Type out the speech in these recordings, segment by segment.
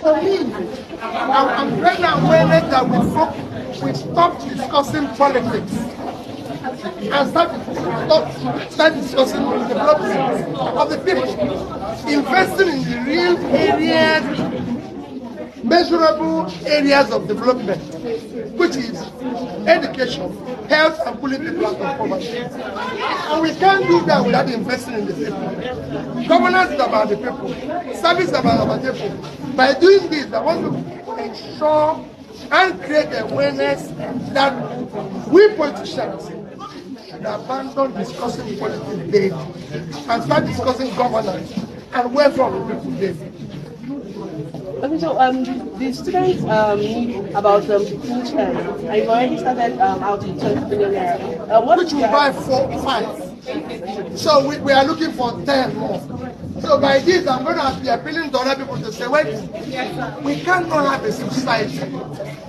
For me, I'm very aware that we stopped discussing politics and start discussing the development of the people, investing in the real areas, measurable areas of development, which is education, health, and pulling people out of poverty. And we can't do that without investing in the people. Governance is about the people. Service is about the people. By doing this, I want to ensure and create awareness that we politicians should abandon discussing politics daily and start discussing governance and welfare of the people daily. Okay, so the students need about food and you've already started out to 20 billion naira. Which will buy 5. So we are looking for 10 more. So by this, I'm going to be appealing to other people to say, wait, we cannot have a society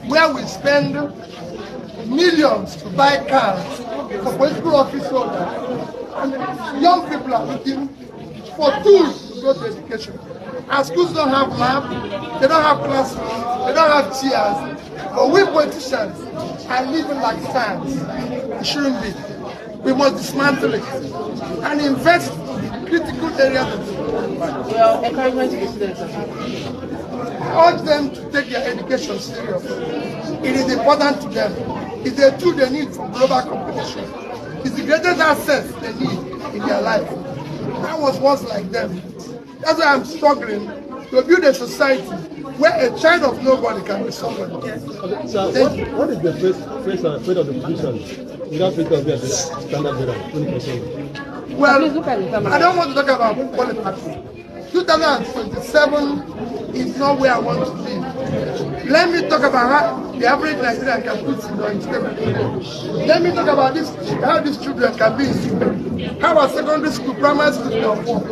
where we spend millions to buy cars for political office holders, and young people are looking for tools to go to education. And schools don't have lab, they don't have classrooms, they don't have chairs. But we politicians are living like stands. It shouldn't be. We must dismantle it and invest in critical areas of the world. Well, encouragement to the students. I urge them to take their education seriously. It is important to them. It's a tool they need for global competition. It's the greatest asset they need in their life. I was once like them. That's why I'm struggling to build a society where a child of nobody can be somebody. Okay, so what is the first of the position without thinking of the standard bearer, 20%? Well, I don't want to talk about politics. 2027 is not where I want to be. Let me talk about how the average Nigerian can put food on his table. Let me talk about this, how these children can be in school, how our secondary school, primary school can perform,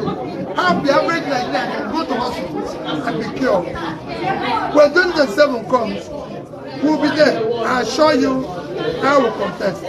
how the average Nigerian can go to hospitals and be cured. When 2027 comes, we'll be there. I assure you, I will contest.